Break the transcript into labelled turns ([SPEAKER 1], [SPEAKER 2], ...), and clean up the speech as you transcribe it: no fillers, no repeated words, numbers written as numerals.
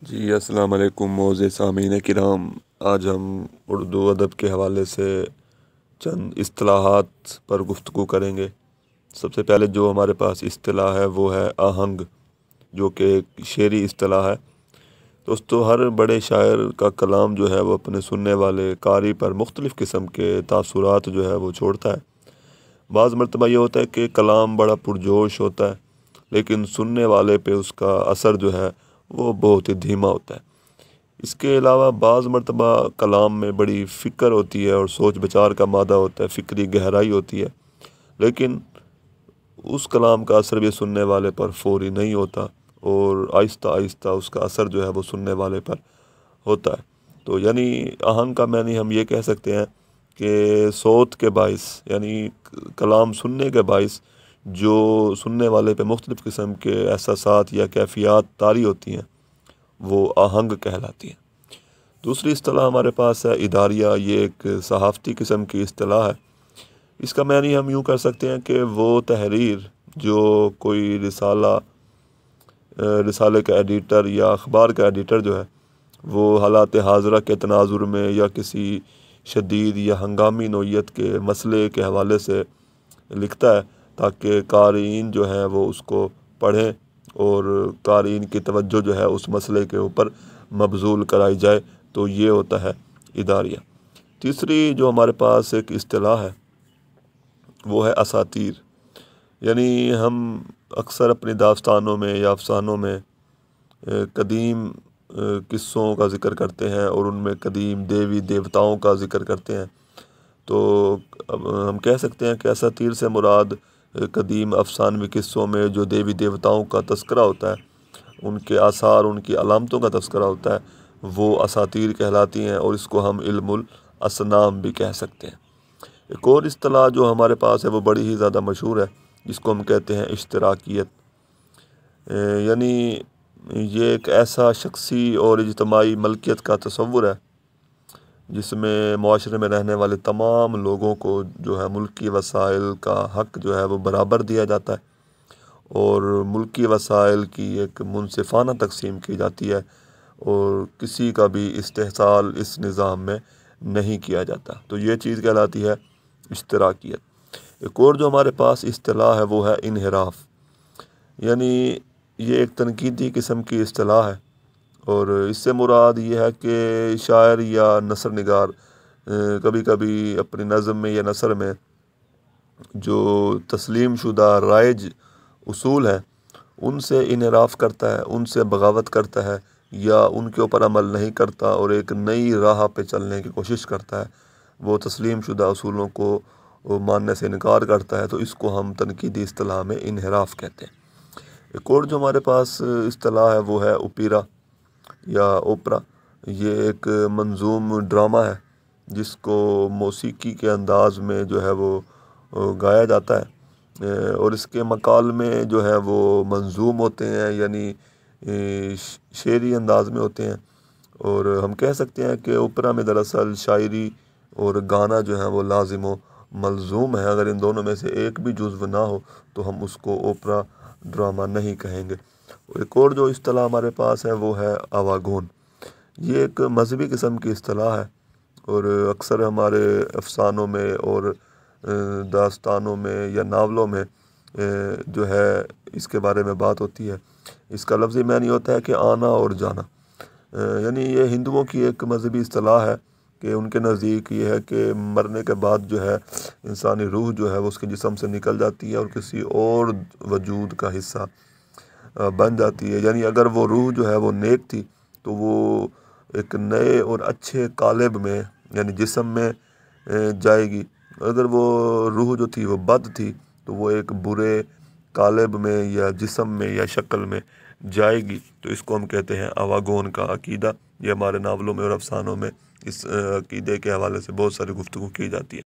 [SPEAKER 1] جی السلام علیکم معزز سامعین کرام، آج ہم اردو ادب کے حوالے سے چند اصطلاحات پر گفتگو کریں گے۔ سب سے پہلے جو ہمارے پاس اصطلاح ہے وہ ہے آہنگ، جو کہ ایک شعری اصطلاح ہے۔ دوستو، ہر بڑے شاعر کا کلام جو ہے وہ اپنے سننے والے قاری پر مختلف قسم کے تاثرات جو ہے وہ چھوڑتا ہے۔ بعض مرتبہ یہ ہوتا ہے کہ کلام بڑا پرجوش ہوتا ہے، لیکن سننے والے پہ اس کا اثر جو ہے وہ بہت ہی دھیما ہوتا ہے۔ اس کے علاوہ بعض مرتبہ کلام میں بڑی فکر ہوتی ہے اور سوچ بچار کا مادہ ہوتا ہے، فکری گہرائی ہوتی ہے، لیکن اس کلام کا اثر بھی سننے والے پر فوری نہیں ہوتا اور آہستہ آہستہ اس کا اثر جو ہے وہ سننے والے پر ہوتا ہے۔ تو یعنی آہنگ کا معنی ہم یہ کہہ سکتے ہیں کہ صوت کے باعث، یعنی کلام سننے کے باعث جو سننے والے پہ مختلف قسم کے احساسات یا کیفیات طاری ہوتی ہیں وہ آہنگ کہلاتی ہیں۔ دوسری اصطلاح ہمارے پاس ہے اداریہ۔ یہ ایک صحافتی قسم کی اصطلاح ہے۔ اس کا معنی ہم یوں کر سکتے ہیں کہ وہ تحریر جو کوئی رسالے کا ایڈیٹر یا اخبار کا ایڈیٹر جو ہے وہ حالات حاضرہ کے تناظر میں یا کسی شدید یا ہنگامی نوعیت کے مسئلے کے حوالے سے لکھتا ہے تاکہ قارئین جو ہیں وہ اس کو پڑھیں اور قارئین کی توجہ جو ہے اس مسئلے کے اوپر مبذول کرائی جائے، تو یہ ہوتا ہے اداریہ۔ تیسری جو ہمارے پاس ایک اصطلاح ہے وہ ہے اساطیر۔ یعنی ہم اکثر اپنی داستانوں میں یا افسانوں میں قدیم قصوں کا ذکر کرتے ہیں اور ان میں قدیم دیوی دیوتاؤں کا ذکر کرتے ہیں۔ تو ہم کہہ سکتے ہیں کہ اساطیر سے مراد قدیم افسانوی قصوں میں جو دیوی دیوتاؤں کا تذکرہ ہوتا ہے، ان کے آثار، ان کی علامتوں کا تذکرہ ہوتا ہے، وہ اساطیر کہلاتی ہیں، اور اس کو ہم علم الاصنام بھی کہہ سکتے ہیں۔ ایک اور اصطلاح جو ہمارے پاس ہے وہ بڑی ہی زیادہ مشہور ہے، جس کو ہم کہتے ہیں اشتراکیت۔ یعنی یہ ایک ایسا شخصی اور اجتماعی ملکیت کا تصور ہے جس میں معاشرے میں رہنے والے تمام لوگوں کو جو ہے ملکی وسائل کا حق جو ہے وہ برابر دیا جاتا ہے اور ملکی وسائل کی ایک منصفانہ تقسیم کی جاتی ہے اور کسی کا بھی استحصال اس نظام میں نہیں کیا جاتا۔ تو یہ چیز کہلاتی ہے اشتراکیت۔ ایک اور جو ہمارے پاس اصطلاح ہے وہ ہے انحراف۔ یعنی یہ ایک تنقیدی قسم کی اصطلاح ہے اور اس سے مراد یہ ہے کہ شاعر یا نثر نگار کبھی کبھی اپنی نظم میں یا نثر میں جو تسلیم شدہ رائج اصول ہیں ان سے انحراف کرتا ہے، ان سے بغاوت کرتا ہے یا ان کے اوپر عمل نہیں کرتا اور ایک نئی راہ پہ چلنے کی کوشش کرتا ہے، وہ تسلیم شدہ اصولوں کو ماننے سے انکار کرتا ہے، تو اس کو ہم تنقیدی اصطلاح میں انحراف کہتے ہیں۔ ایک اور جو ہمارے پاس اصطلاح ہے وہ ہے اوپیرا یا اوپرا۔ یہ ایک منظوم ڈرامہ ہے جس کو موسیقی کے انداز میں جو ہے وہ گایا جاتا ہے اور اس کے مکالمے جو ہے وہ منظوم ہوتے ہیں، یعنی شعری انداز میں ہوتے ہیں، اور ہم کہہ سکتے ہیں کہ اوپرا میں دراصل شاعری اور گانا جو ہے وہ لازم و ملزوم ہے۔ اگر ان دونوں میں سے ایک بھی جزو نہ ہو تو ہم اس کو اوپرا ڈرامہ نہیں کہیں گے۔ ایک اور جو اصطلاح ہمارے پاس ہے وہ ہے آواگون۔ یہ ایک مذہبی قسم کی اصطلاح ہے اور اکثر ہمارے افسانوں میں اور داستانوں میں یا ناولوں میں جو ہے اس کے بارے میں بات ہوتی ہے۔ اس کا لفظی معنی ہوتا ہے کہ آنا اور جانا۔ یعنی یہ ہندوؤں کی ایک مذہبی اصطلاح ہے کہ ان کے نزدیک یہ ہے کہ مرنے کے بعد جو ہے انسانی روح جو ہے وہ اس کے جسم سے نکل جاتی ہے اور کسی اور وجود کا حصہ بن جاتی ہے۔ یعنی اگر وہ روح جو ہے وہ نیک تھی تو وہ ایک نئے اور اچھے قالب میں یعنی جسم میں جائے گی، اگر وہ روح جو تھی وہ بد تھی تو وہ ایک برے قالب میں یا جسم میں یا شکل میں جائے گی۔ تو اس کو ہم کہتے ہیں آواگون کا عقیدہ۔ یہ ہمارے ناولوں میں اور افسانوں میں اس عقیدے کے حوالے سے بہت ساری گفتگو کی جاتی ہے۔